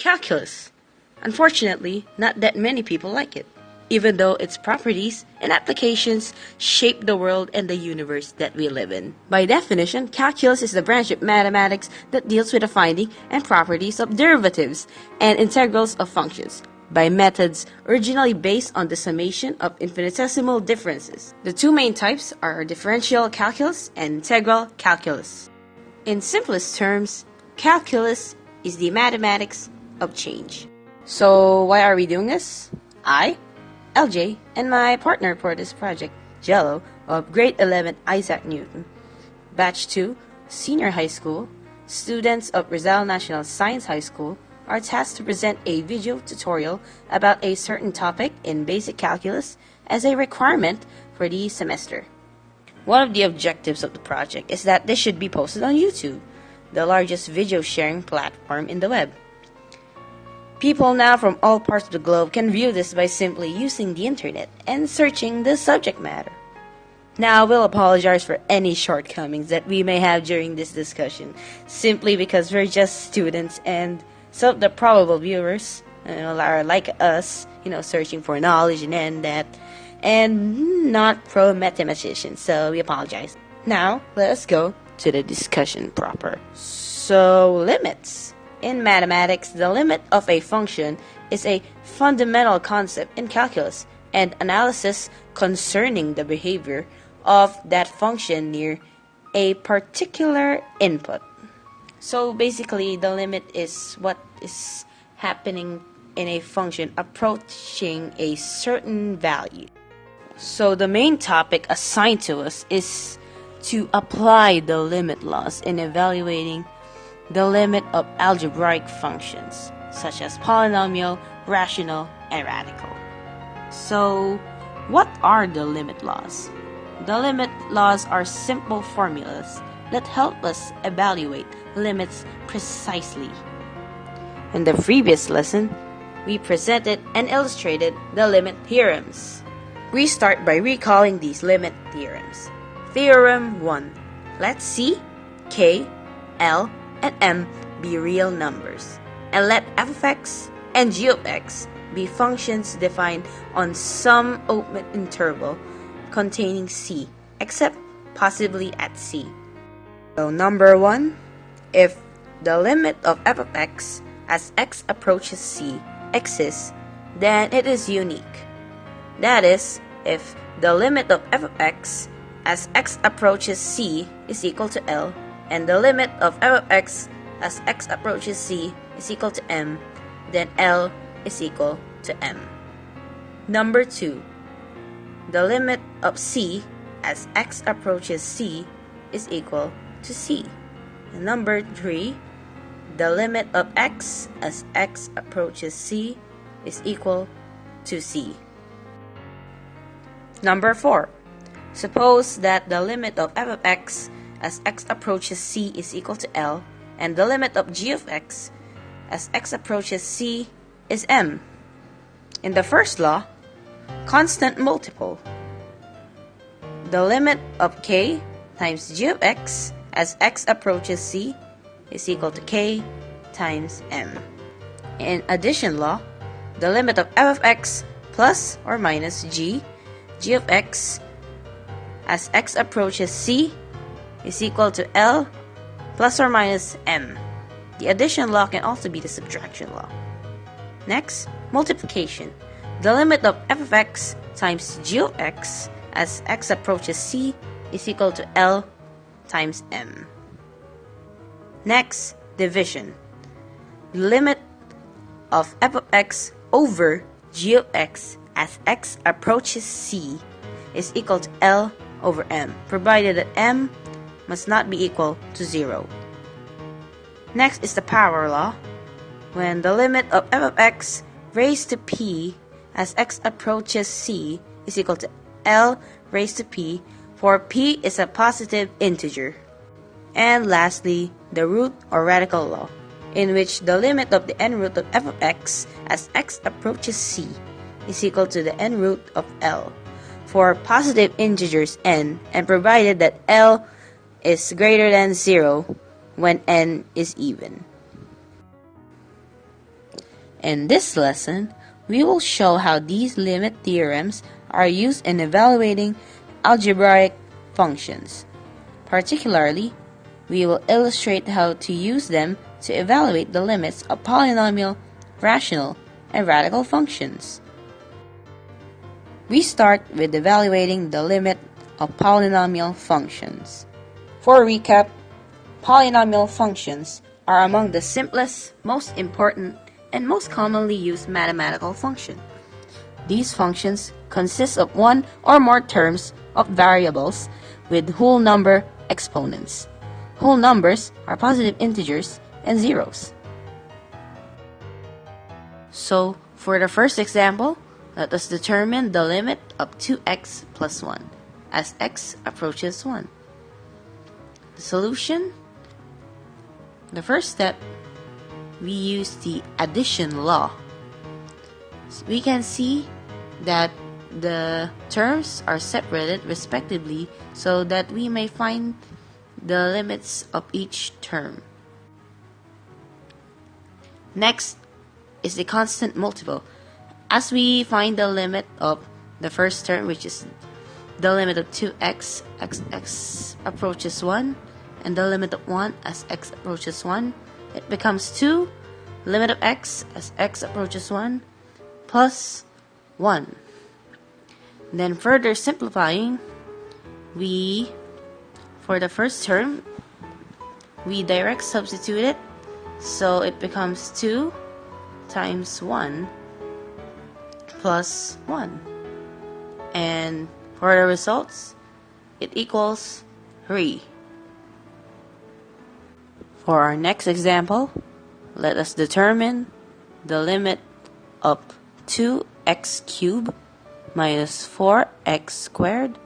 calculus. Unfortunately, not that many people like it, even though its properties and applications shape the world and the universe that we live in. By definition, calculus is the branch of mathematics that deals with the finding and properties of derivatives and integrals of functions, by methods originally based on the summation of infinitesimal differences. The two main types are differential calculus and integral calculus. In simplest terms, calculus is the mathematics of change. So why are we doing this? I, LJ, and my partner for this project, Jelo, of grade 11 Isaac Newton, batch 2, senior high school, students of Rizal National Science High School, are tasked to present a video tutorial about a certain topic in basic calculus as a requirement for the semester. One of the objectives of the project is that this should be posted on YouTube, the largest video sharing platform in the web. People now from all parts of the globe can view this by simply using the internet and searching the subject matter. Now, we'll apologize for any shortcomings that we may have during this discussion, simply because we're just students and some of the probable viewers are like us, searching for knowledge and that, and not pro mathematicians, so we apologize. Now, let us go to the discussion proper. So, limits. In mathematics, the limit of a function is a fundamental concept in calculus and analysis concerning the behavior of that function near a particular input. So basically, the limit is what is happening in a function approaching a certain value. So the main topic assigned to us is to apply the limit laws in evaluating the limit of algebraic functions, such as polynomial, rational, and radical. So, what are the limit laws? The limit laws are simple formulas that help us evaluate limits precisely. In the previous lesson, we presented and illustrated the limit theorems. We start by recalling these limit theorems. Theorem 1. Let C, K, L, and M be real numbers, and let f of x and g of x be functions defined on some open interval containing c, except possibly at c. So number 1, if the limit of f of x as x approaches c exists, then it is unique. That is, if the limit of f of x as x approaches c is equal to L, and the limit of f of x as x approaches c is equal to m, then L is equal to m. Number 2, the limit of c as x approaches c is equal to c. And number 3, the limit of x as x approaches c is equal to c. Number 4, suppose that the limit of f of x as x approaches c is equal to L, and the limit of g of x as x approaches c is m. In the first law, constant multiple. The limit of k times g of x as x approaches c is equal to k times m. In addition law, the limit of f of x plus or minus g of x as x approaches c is equal to L plus or minus m. The addition law can also be the subtraction law. Next, multiplication. The limit of f of x times g of x as x approaches c is equal to L times m. Next, division. The limit of f of x over g of x as x approaches c is equal to L over m, provided that m must not be equal to 0. Next is the power law. When the limit of f of x raised to p as x approaches c is equal to L raised to p, for p is a positive integer. And lastly, the root or radical law, in which the limit of the n root of f of x as x approaches c is equal to the n root of L for positive integers n, and provided that L is greater than 0 when n is even. In this lesson, we will show how these limit theorems are used in evaluating algebraic functions. Particularly, we will illustrate how to use them to evaluate the limits of polynomial, rational, and radical functions. We start with evaluating the limit of polynomial functions. For recap, polynomial functions are among the simplest, most important, and most commonly used mathematical functions. These functions consist of one or more terms of variables with whole number exponents. Whole numbers are positive integers and zeros. So, for the first example, let us determine the limit of 2x plus 1 as x approaches 1. The solution? The first step, we use the addition law. We can see that the terms are separated respectively so that we may find the limits of each term. Next is the constant multiple. As we find the limit of the first term, which is the limit of 2x as x approaches 1, and the limit of 1 as x approaches 1, it becomes 2 limit of x as x approaches 1 plus 1. Then further simplifying, for the first term, we direct substitute it, so it becomes 2 times 1 plus 1. And for the results, it equals 3. For our next example, let us determine the limit of 2x cubed minus 4x squared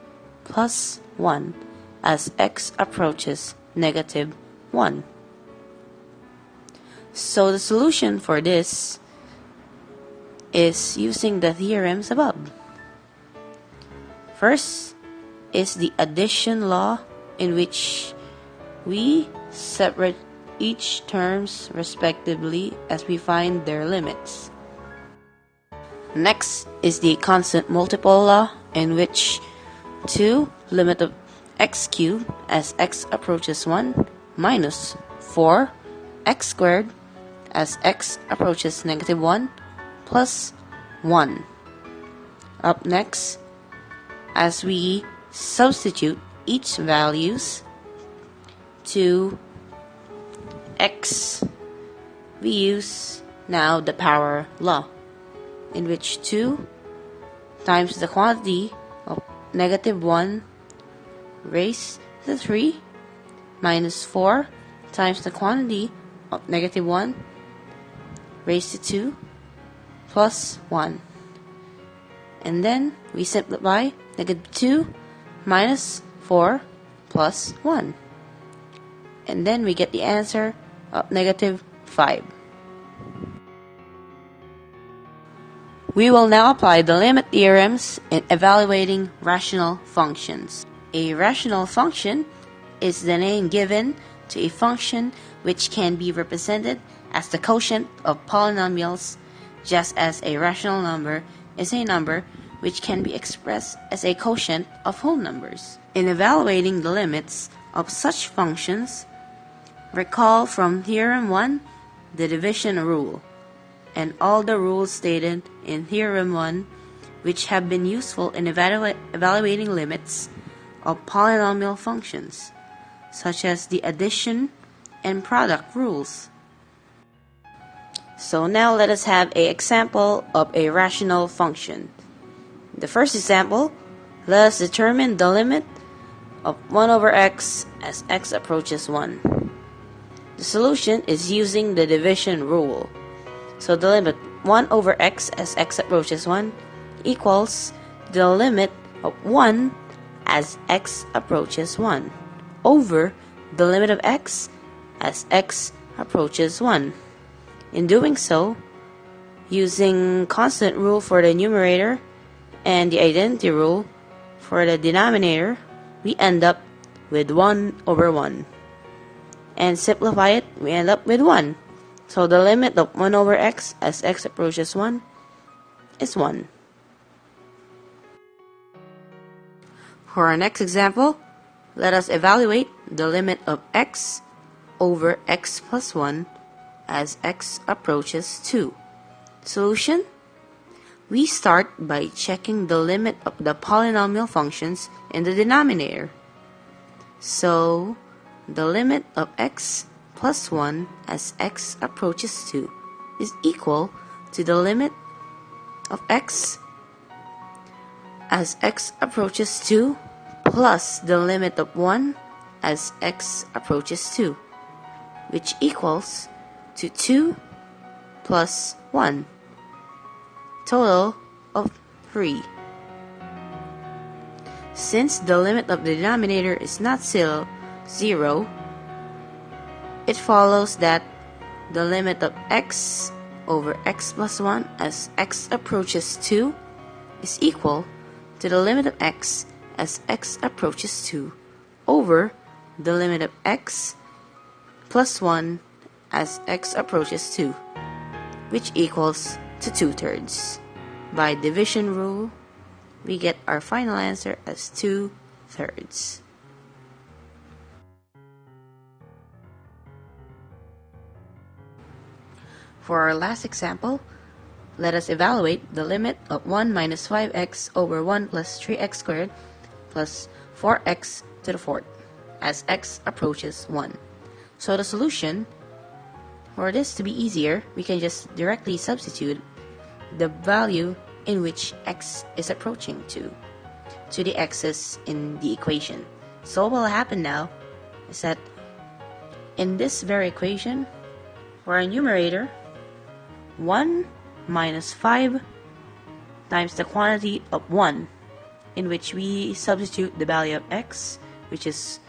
plus 1 as x approaches negative 1. So the solution for this is using the theorems above. First is the addition law, in which we separate each terms respectively as we find their limits. Next is the constant multiple law, in which 2 limit of x cubed as x approaches 1 minus 4 x squared as x approaches negative 1 plus 1. Up next, as we substitute each values to x, we use now the power law, in which 2 times the quantity of negative 1 raised to 3 minus 4 times the quantity of negative 1 raised to 2 plus 1. And then we simplify negative 2 minus 4 plus 1. And then we get the answer of negative 5. We will now apply the limit theorems in evaluating rational functions. A rational function is the name given to a function which can be represented as the quotient of polynomials, just as a rational number is a number which can be expressed as a quotient of whole numbers. In evaluating the limits of such functions, recall from Theorem 1 the division rule, and all the rules stated in Theorem 1 which have been useful in evaluating limits of polynomial functions, such as the addition and product rules. So now let us have an example of a rational function. The first example, let us determine the limit of 1 over x as x approaches 1. The solution is using the division rule. So the limit 1 over x as x approaches 1 equals the limit of 1 as x approaches 1 over the limit of x as x approaches 1. In doing so, using constant rule for the numerator and the identity rule for the denominator, we end up with 1 over 1. And simplify it, we end up with 1. So the limit of 1 over x as x approaches 1 is 1. For our next example, let us evaluate the limit of x over x plus 1 as x approaches 2. Solution? We start by checking the limit of the polynomial functions in the denominator. So, the limit of x plus 1 as x approaches 2 is equal to the limit of x as x approaches 2 plus the limit of 1 as x approaches 2, which equals to 2 plus 1, total of 3. Since the limit of the denominator is not 0, it follows that the limit of x over x plus 1 as x approaches 2 is equal to the limit of x as x approaches 2 over the limit of x plus 1 as x approaches 2, which equals to 2/3. By division rule, we get our final answer as 2/3. For our last example, let us evaluate the limit of 1 minus 5x over 1 plus 3x squared plus 4x to the 4th as x approaches 1. So the solution, for this to be easier, we can just directly substitute the value in which x is approaching to the x's in the equation. So what will happen now is that in this very equation, for our numerator, 1 minus 5 times the quantity of 1, in which we substitute the value of x, which is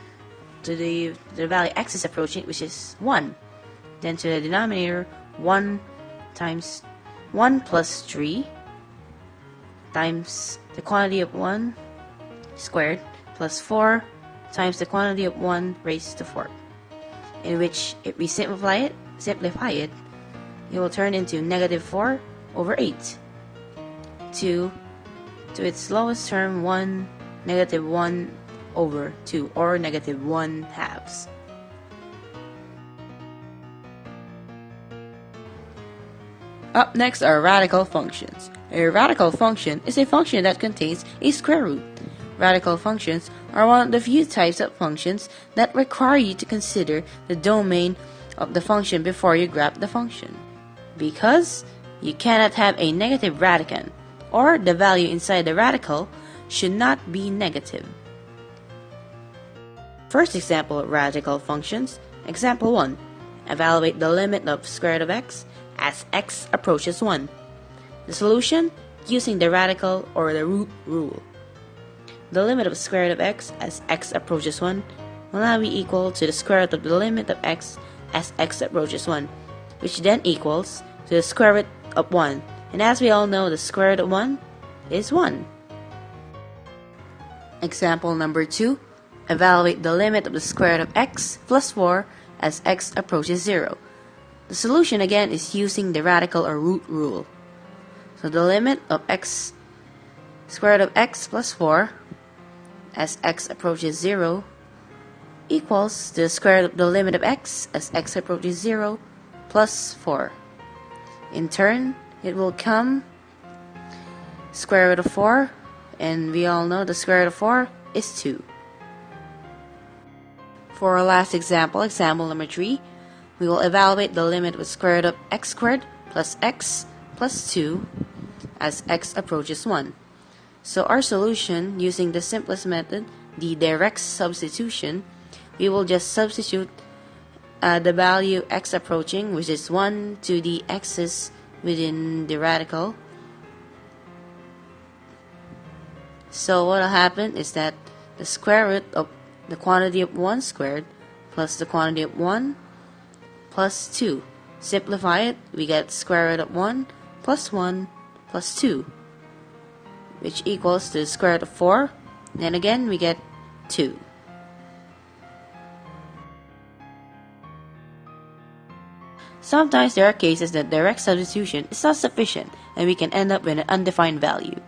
to the value x is approaching, which is 1. Then to the denominator, 1 times 1 plus 3 times the quantity of 1 squared plus 4 times the quantity of 1 raised to 4, in which if we simplify it, it will turn into negative 4 over 8 to its lowest term, 1, negative 1 over 2, or negative 1/2. Up next are radical functions. A radical function is a function that contains a square root. Radical functions are one of the few types of functions that require you to consider the domain of the function before you graph the function, because you cannot have a negative radicand, or the value inside the radical should not be negative. First example of radical functions, example 1. Evaluate the limit of square root of x as x approaches 1. The solution, using the radical or the root rule. The limit of square root of x as x approaches 1 will now be equal to the square root of the limit of x as x approaches 1, which then equals to the square root of 1. And as we all know, the square root of 1 is 1. Example number 2. Evaluate the limit of the square root of x plus 4 as x approaches 0. The solution again is using the radical or root rule. So the limit of x square root of x plus 4 as x approaches 0 equals to the square root of the limit of x as x approaches 0 plus 4. In turn, it will come square root of 4, and we all know the square root of 4 is 2. For our last example, example number 3, we will evaluate the limit of square root of x squared plus x plus 2 as x approaches 1. So our solution, using the simplest method, the direct substitution, we will just substitute the value x approaching, which is 1, to the x's within the radical. So what will happen is that the square root of the quantity of 1 squared plus the quantity of 1 plus 2. Simplify it, we get square root of 1 plus 1 plus 2, which equals to the square root of 4. Then again, we get 2. Sometimes there are cases that direct substitution is not sufficient and we can end up with an undefined value.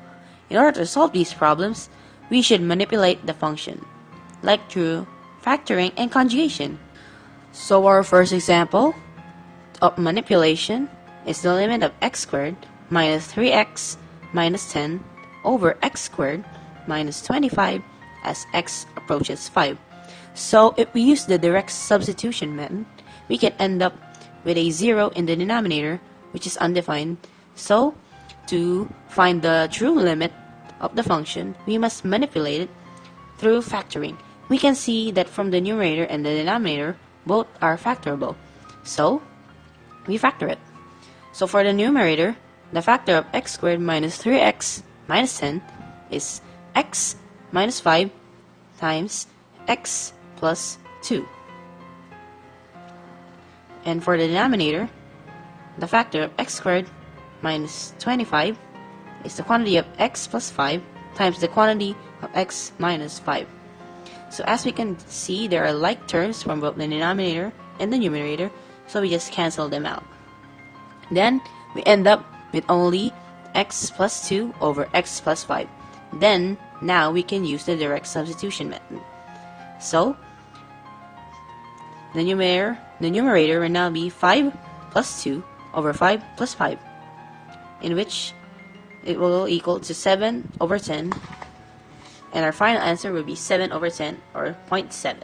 In order to solve these problems, we should manipulate the function, like through factoring and conjugation. So our first example of manipulation is the limit of x squared minus 3x minus 10 over x squared minus 25 as x approaches 5. So if we use the direct substitution method, we can end up with a 0 in the denominator, which is undefined. So to find the true limit of the function, we must manipulate it through factoring. We can see that from the numerator and the denominator, both are factorable. So we factor it. So for the numerator, the factor of x squared minus 3x minus 10 is x minus 5 times x plus 2. And for the denominator, the factor of x squared minus 25 is the quantity of x plus 5 times the quantity of x minus 5. So as we can see, there are like terms from both the denominator and the numerator, so we just cancel them out. Then we end up with only x plus 2 over x plus 5. Then now we can use the direct substitution method. So the numerator will now be 5 plus 2 over 5 plus 5, in which it will equal to 7 over 10, and our final answer will be 7 over 10, or 0.7.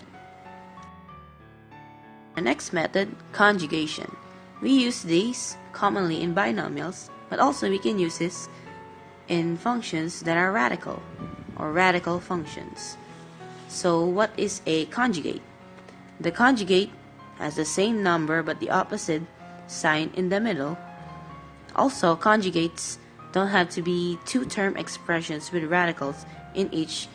The next method, conjugation. We use these commonly in binomials, but also we can use this in functions that are radical, or radical functions. So what is a conjugate? The conjugate has the same number but the opposite sign in the middle. Also, conjugates don't have to be two-term expressions with radicals in each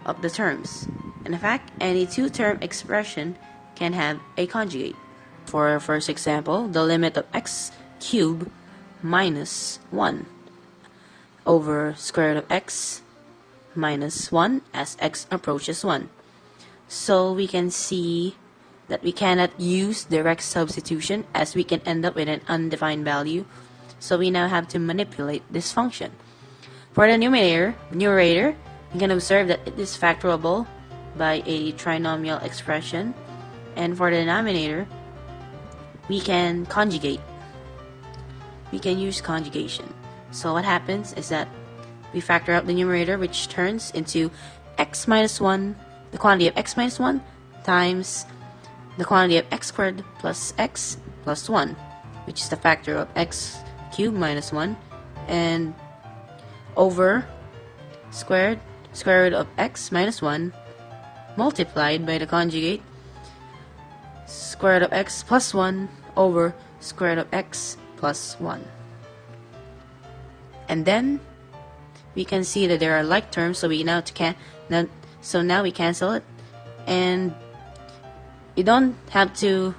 of the terms. In fact, any two-term expression can have a conjugate. For our first example, the limit of x cubed minus 1 over square root of x minus 1 as x approaches 1. So we can see that we cannot use direct substitution as we can end up with an undefined value. So we now have to manipulate this function. For the numerator, you can observe that it is factorable by a trinomial expression. And for the denominator, we can conjugate. We can use conjugation. So what happens is that we factor out the numerator, which turns into x minus 1, the quantity of x minus 1, times the quantity of x squared plus x plus 1, which is the factor of x cubed minus 1, and over square root of x minus 1 multiplied by the conjugate square root of x plus 1 over square root of x plus 1. And then we can see that there are like terms, so now we cancel it, and you don't have to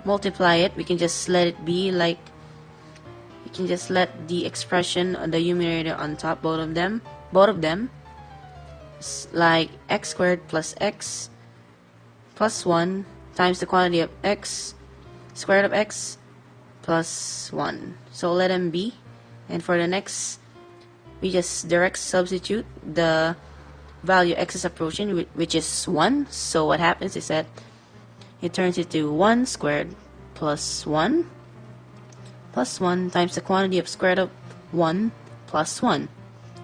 multiply it. We can just let it be like, you can just let the expression on the numerator on top, both of them, like x squared plus x plus 1 times the quantity of x square root of x plus 1. So let them be. And for the next, we just direct substitute the value x is approaching, which is 1. So what happens is that it turns into 1 squared plus 1 times the quantity of square root of 1 plus 1,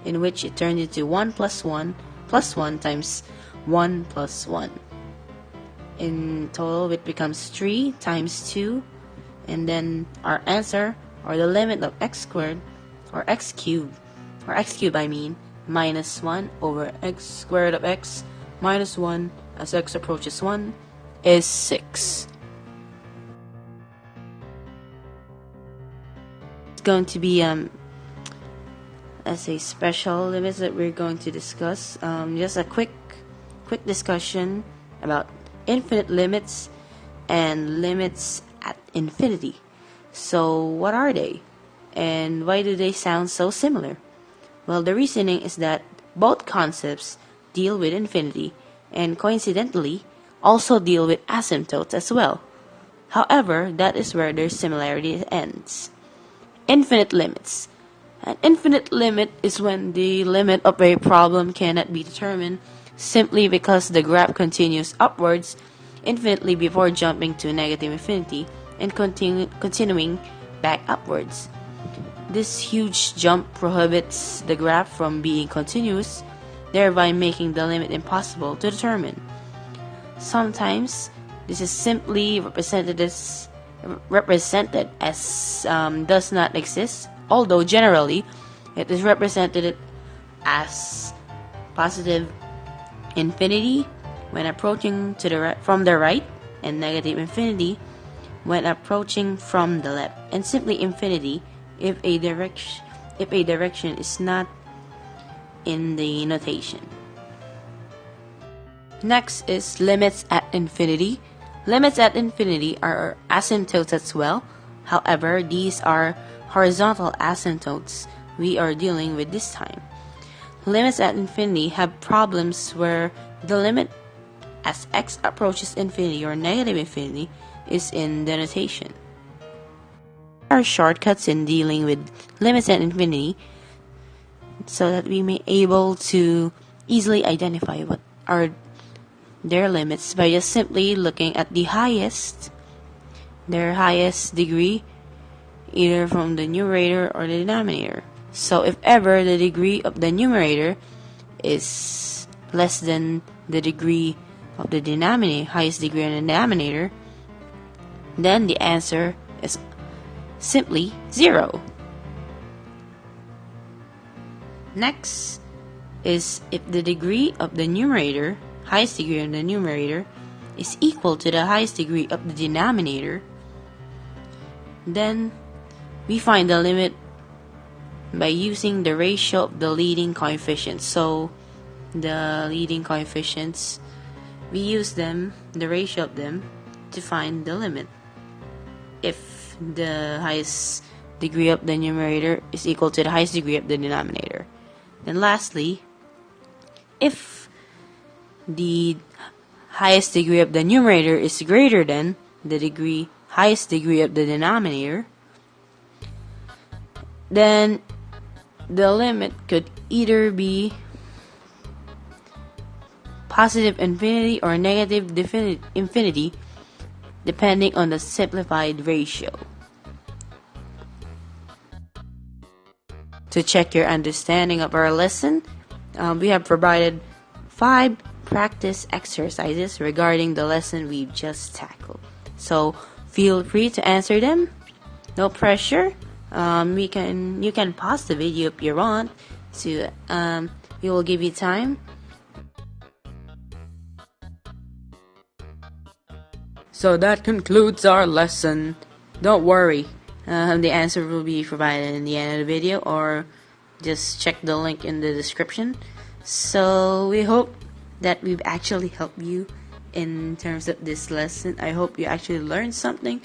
in which it turns into 1 plus 1 plus 1 times 1 plus 1. In total, it becomes 3 times 2, and then our answer, or the limit of x squared, or x cubed minus 1 over x squared of x minus 1 as x approaches 1 is 6. It's going to be as a special limits that we're going to discuss. Just a quick discussion about infinite limits and limits at infinity. So what are they, and why do they sound so similar? Well, the reasoning is that both concepts deal with infinity and coincidentally also deal with asymptotes as well. However, that is where their similarity ends. Infinite limits. An infinite limit is when the limit of a problem cannot be determined simply because the graph continues upwards infinitely before jumping to negative infinity and continuing back upwards. This huge jump prohibits the graph from being continuous, thereby making the limit impossible to determine. Sometimes this is simply represented as does not exist, although generally it is represented as positive infinity when approaching to the right, from the right, and negative infinity when approaching from the left, and simply infinity if a direction is not in the notation. Next is limits at infinity. Limits at infinity are asymptotes as well. However, these are horizontal asymptotes we are dealing with this time. Limits at infinity have problems where the limit as x approaches infinity or negative infinity is in the notation. There are shortcuts in dealing with limits at infinity so that we may able to easily identify what are their limits by just simply looking at their highest degree, either from the numerator or the denominator. So if ever the degree of the numerator is less than the degree of the denominator, highest degree of the denominator, then the answer is simply 0. Next is if the degree of the numerator, highest degree of the numerator, is equal to the highest degree of the denominator, then we find the limit by using the ratio of the leading coefficients. So the leading coefficients, we use them, the ratio of them, to find the limit. If the highest degree of the numerator is equal to the highest degree of the denominator. Then lastly, if the highest degree of the numerator is greater than the highest degree of the denominator, then the limit could either be positive infinity or negative infinity, depending on the simplified ratio. To check your understanding of our lesson, we have provided 5 practice exercises regarding the lesson we've just tackled. So feel free to answer them. No pressure. You can pause the video if you want. So we will give you time. So that concludes our lesson. Don't worry, the answer will be provided in the end of the video, or just check the link in the description. So we hope that we've actually helped you in terms of this lesson. I hope you actually learned something.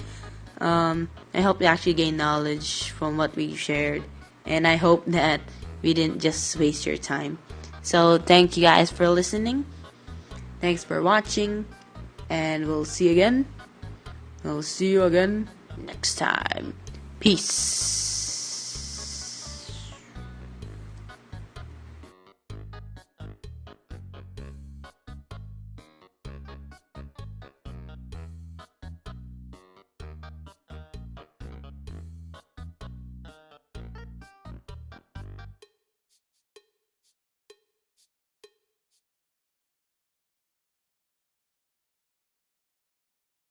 I hope you actually gained knowledge from what we shared, and I hope that we didn't just waste your time. So thank you guys for listening. Thanks for watching, and we'll see you again. We'll see you again next time. Peace.